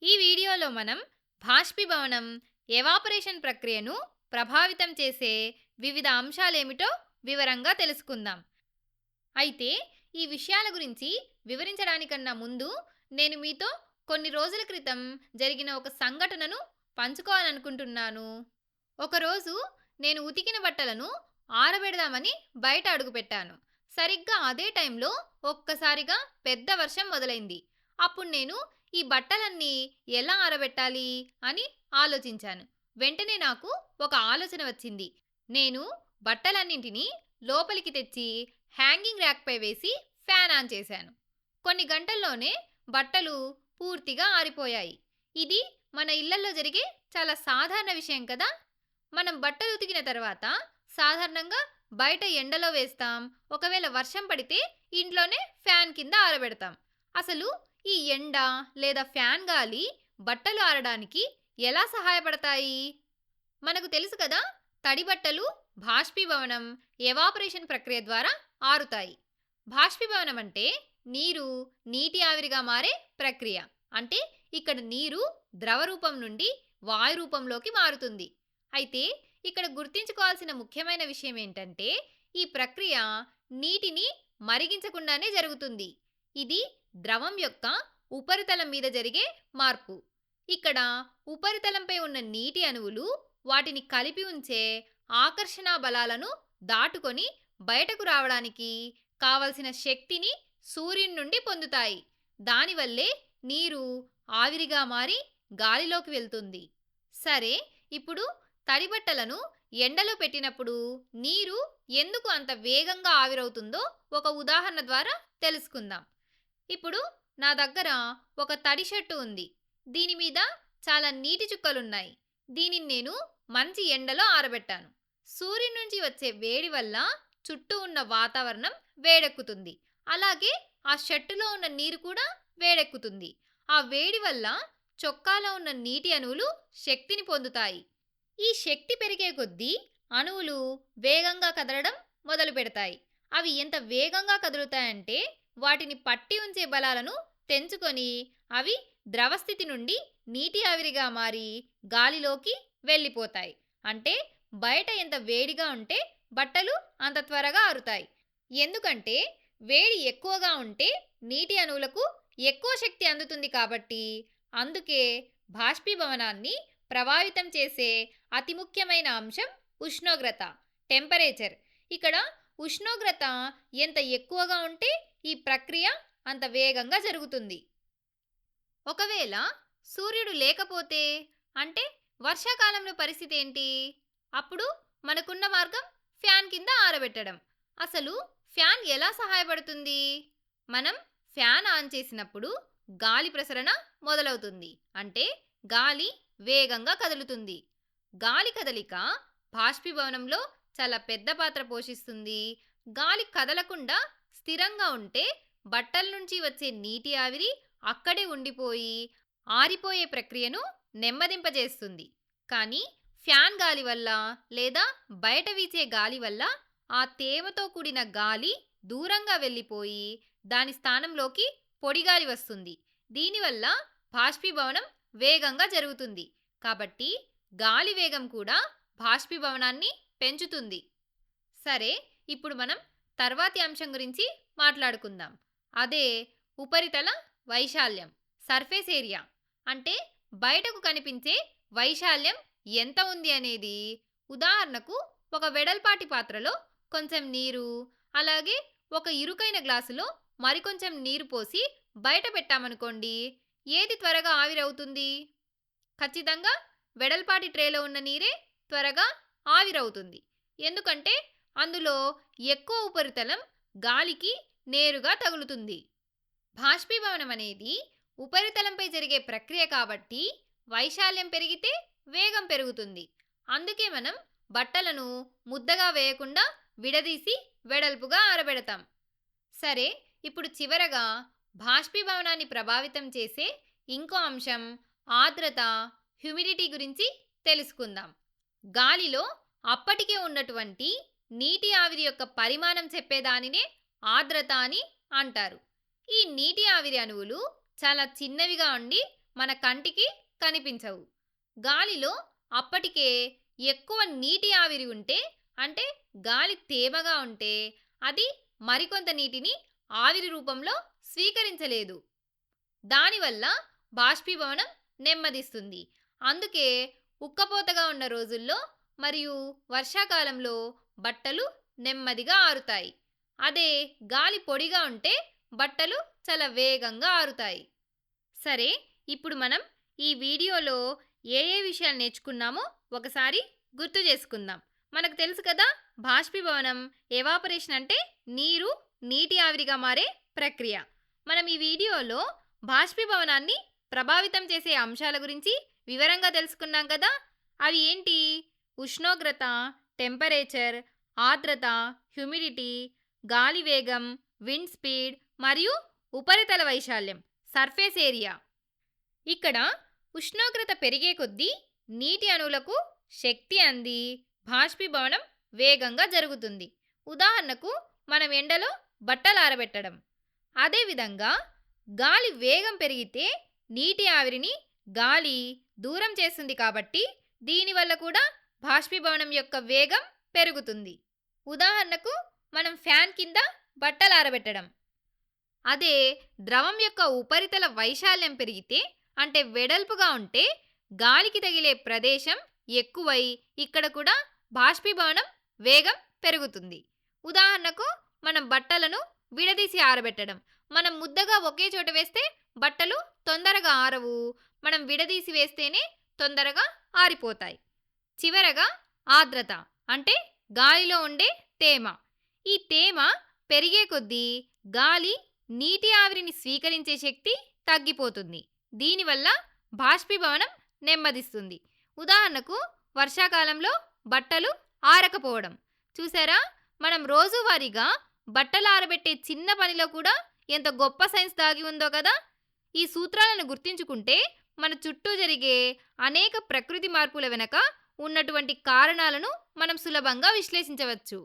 ఈ వీడియోలో మనం బాష్పీభవనం ఎవాపరేషన్ ప్రక్రియను ప్రభావితం చేసే వివిధ అంశాలేమిటో వివరంగా తెలుసుకుందాం. అయితే ఈ విషయాల గురించి వివరించడానికన్నా ముందు నేను మీతో కొన్ని రోజుల క్రితం జరిగిన ఒక సంఘటనను పంచుకోవాలనుకుంటున్నాను. ఒకరోజు నేను ఉతికిన బట్టలను ఆరబెడదామని బయట అడుగుపెట్టాను. సరిగ్గా అదే టైంలో ఒక్కసారిగా పెద్ద వర్షం మొదలైంది. అప్పుడు నేను ఈ బట్టలన్నీ ఎలా ఆరబెట్టాలి అని ఆలోచించాను. వెంటనే నాకు ఒక ఆలోచన వచ్చింది. నేను బట్టలన్నింటినీ లోపలికి తెచ్చి హ్యాంగింగ్ ర్యాక్పై వేసి ఫ్యాన్ ఆన్ చేశాను. కొన్ని గంటల్లోనే బట్టలు పూర్తిగా ఆరిపోయాయి. ఇది మన ఇళ్లల్లో జరిగే చాలా సాధారణ విషయం కదా. మనం బట్టలు ఉతికిన తర్వాత సాధారణంగా బయట ఎండలో వేస్తాం. ఒకవేళ వర్షం పడితే ఇంట్లోనే ఫ్యాన్ కింద ఆరబెడతాం. అసలు ఈ ఎండ లేదా ఫ్యాన్ గాలి బట్టలు ఆరడానికి ఎలా సహాయపడతాయి? మనకు తెలుసు కదా, తడి బట్టలు బాష్పీభవనం ఎవాపరేషన్ ప్రక్రియ ద్వారా ఆరుతాయి. బాష్పీభవనం అంటే నీరు నీటి ఆవిరిగా మారే ప్రక్రియ. అంటే ఇక్కడ నీరు ద్రవ రూపం నుండి వాయు రూపంలోకి మారుతుంది. అయితే ఇక్కడ గుర్తుంచుకోవాల్సిన ముఖ్యమైన విషయం ఏంటంటే ఈ ప్రక్రియ నీటిని మరిగించకుండానే జరుగుతుంది. ఇది ద్రవం యొక్క ఉపరితలం మీద జరిగే మార్పు. ఇక్కడ ఉపరితలంపై ఉన్న నీటి అణువులు వాటిని కలిపి ఉంచే ఆకర్షణ బలాలను దాటుకొని బయటకు రావడానికి కావలసిన శక్తిని సూర్యుని నుండి పొందుతాయి. దానివల్లే నీరు ఆవిరిగా మారి గాలిలోకి వెళ్తుంది. సరే, ఇప్పుడు తడి బట్టలను ఎండలో పెట్టినప్పుడు నీరు ఎందుకు అంత వేగంగా ఆవిరవుతుందో ఒక ఉదాహరణ ద్వారా తెలుసుకుందాం. ఇప్పుడు నా దగ్గర ఒక తడి షర్టు ఉంది. దీని మీద చాలా నీటి చుక్కలున్నాయి. దీనిని నేను మంచి ఎండలో ఆరబెట్టాను. సూర్యుని నుంచి వచ్చే వేడి వల్ల చుట్టూ ఉన్న వాతావరణం వేడెక్కుతుంది. అలాగే ఆ షర్టులో ఉన్న నీరు కూడా వేడెక్కుతుంది. ఆ వేడి వల్ల చొక్కాలో ఉన్న నీటి అణువులు శక్తిని పొందుతాయి. ఈ శక్తి పెరిగే కొద్దీ అణువులు వేగంగా కదలడం మొదలు పెడతాయి. అవి ఎంత వేగంగా కదులుతాయంటే వాటిని పట్టి ఉంచే బలాలను తెంచుకొని అవి ద్రవస్థితి నుండి నీటి ఆవిరిగా మారి గాలిలోకి వెళ్ళిపోతాయి. అంటే బయట ఎంత వేడిగా ఉంటే బట్టలు అంత త్వరగా ఆరుతాయి. ఎందుకంటే వేడి ఎక్కువగా ఉంటే నీటి అణువులకు ఎక్కువ శక్తి అందుతుంది కాబట్టి. అందుకే బాష్పీభవనాన్ని ప్రభావితం చేసే అతి ముఖ్యమైన అంశం ఉష్ణోగ్రత, టెంపరేచర్. ఇక్కడ ఉష్ణోగ్రత ఎంత ఎక్కువగా ఉంటే ఈ ప్రక్రియ అంత వేగంగా జరుగుతుంది. ఒకవేళ సూర్యుడు లేకపోతే, అంటే వర్షాకాలంలో పరిస్థితి ఏంటి? అప్పుడు మనకున్న మార్గం ఫ్యాన్ కింద ఆరబెట్టడం. అసలు ఫ్యాన్ ఎలా సహాయపడుతుంది? మనం ఫ్యాన్ ఆన్ చేసినప్పుడు గాలి ప్రసరణ మొదలవుతుంది. అంటే గాలి వేగంగా కదులుతుంది. గాలి కదలిక బాష్పీభవనంలో చాలా పెద్ద పాత్ర పోషిస్తుంది. గాలి కదలకుండా స్థిరంగా ఉంటే బట్టల నుంచి వచ్చే నీటి ఆవిరి అక్కడే ఉండిపోయి ఆరిపోయే ప్రక్రియను నెమ్మదింపజేస్తుంది. కానీ ఫ్యాన్ గాలి వల్ల లేదా బయట వీచే గాలి వల్ల ఆ తేమతో కూడిన గాలి దూరంగా వెళ్ళిపోయి దాని స్థానంలోకి పొడిగాలి వస్తుంది. దీనివల్ల బాష్పీభవనం వేగంగా జరుగుతుంది. కాబట్టి గాలి వేగం కూడా బాష్పీభవనాన్ని పెంచుతుంది. సరే, ఇప్పుడు మనం తర్వాతి అంశం గురించి మాట్లాడుకుందాం. అదే ఉపరితల వైశాల్యం, సర్ఫేస్ ఏరియా. అంటే బయటకు కనిపించే వైశాల్యం ఎంత ఉంది అనేది. ఉదాహరణకు ఒక వెడల్పాటి పాత్రలో కొంచెం నీరు, అలాగే ఒక ఇరుకైన గ్లాసులో మరికొంచెం నీరు పోసి బయట పెట్టామనుకోండి, ఏది త్వరగా ఆవిరవుతుంది? ఖచ్చితంగా వెడల్పాటి ట్రేలో ఉన్న నీరే త్వరగా ఆవిరవుతుంది. ఎందుకంటే అందులో ఎక్కువ ఉపరితలం గాలికి నేరుగా తగులుతుంది. బాష్పీభవనం అనేది ఉపరితలంపై జరిగే ప్రక్రియ కాబట్టి వైశాల్యం పెరిగితే వేగం పెరుగుతుంది. అందుకే మనం బట్టలను ముద్దగా వేయకుండా విడదీసి వెడల్పుగా ఆరబెడతాం. సరే, ఇప్పుడు చివరగా బాష్పీభవనాన్ని ప్రభావితం చేసే ఇంకో అంశం ఆర్ద్రత, హ్యూమిడిటీ గురించి తెలుసుకుందాం. గాలిలో అప్పటికే ఉన్నటువంటి నీటి ఆవిరి యొక్క పరిమాణం చెప్పేదానినే ఆర్ద్రత అని అంటారు. ఈ నీటి ఆవిరి అణువులు చాలా చిన్నవిగా ఉండి మన కంటికి కనిపించవు. గాలిలో అప్పటికే ఎక్కువ నీటి ఆవిరి ఉంటే, అంటే గాలి తేమగా ఉంటే అది మరికొంత నీటిని ఆవిరి రూపంలో స్వీకరించలేదు. దానివల్ల బాష్పీభవనం నెమ్మదిస్తుంది. అందుకే ఉక్కపోతగా ఉన్న రోజుల్లో మరియు వర్షాకాలంలో బట్టలు నెమ్మదిగా ఆరుతాయి. అదే గాలి పొడిగా ఉంటే బట్టలు చాలా వేగంగా ఆరుతాయి. సరే, ఇప్పుడు మనం ఈ వీడియోలో ఏ ఏ విషయాలు నేర్చుకున్నామో ఒకసారి గుర్తు చేసుకుందాం. మనకు తెలుసు కదా, బాష్పీభవనం ఎవాపరేషన్ అంటే నీరు నీటి ఆవిరిగా మారే ప్రక్రియ. మనం ఈ వీడియోలో బాష్పీభవనాన్ని ప్రభావితం చేసే అంశాల గురించి వివరంగా తెలుసుకున్నాం కదా. అవి ఏంటి? ఉష్ణోగ్రత, టెంపరేచర్, ఆర్ద్రత, హ్యూమిడిటీ, గాలి వేగం, విండ్ స్పీడ్ మరియు ఉపరితల వైశాల్యం, సర్ఫేస్ ఏరియా. ఇక్కడ ఉష్ణోగ్రత పెరిగే కొద్దీ నీటి అణువులకు శక్తి అంది బాష్పీభవనం వేగంగా జరుగుతుంది. ఉదాహరణకు మనం ఎండలో బట్టలు ఆరబెట్టడం. అదేవిధంగా గాలి వేగం పెరిగితే నీటి ఆవిరిని గాలి దూరం చేస్తుంది కాబట్టి దీనివల్ల కూడా బాష్పీభవనం యొక్క వేగం పెరుగుతుంది. ఉదాహరణకు మనం ఫ్యాన్ కింద బట్టలు ఆరబెట్టడం. అదే ద్రవం యొక్క ఉపరితల వైశాల్యం పెరిగితే, అంటే వెడల్పుగా ఉంటే గాలికి తగిలే ప్రదేశం ఎక్కువై ఇక్కడ కూడా బాష్పీభవనం వేగం పెరుగుతుంది. ఉదాహరణకు మనం బట్టలను విడదీసి ఆరబెట్టడం. మనం ముద్దగా ఒకే చోట వేస్తే బట్టలు తొందరగా ఆరవు. మనం విడదీసి వేస్తేనే తొందరగా ఆరిపోతాయి. చివరగా ఆర్ద్రత అంటే గాలిలో ఉండే తేమ. ఈ తేమ పెరిగే కొద్దీ గాలి నీటి ఆవిరిని స్వీకరించే శక్తి తగ్గిపోతుంది. దీనివల్ల బాష్పీభవనం నెమ్మదిస్తుంది. ఉదాహరణకు వర్షాకాలంలో బట్టలు ఆరకపోవడం. చూసారా, మనం రోజువారీగా బట్టలు ఆరబెట్టే చిన్న పనిలో కూడా ఎంత గొప్ప సైన్స్ దాగి ఉందో కదా. ఈ సూత్రాలను గుర్తుంచుకుంటే మన చుట్టూ జరిగే అనేక ప్రకృతి మార్పుల వెనుక ఉన్నటువంటి కారణాలను మనం సులభంగా విశ్లేషించవచ్చు.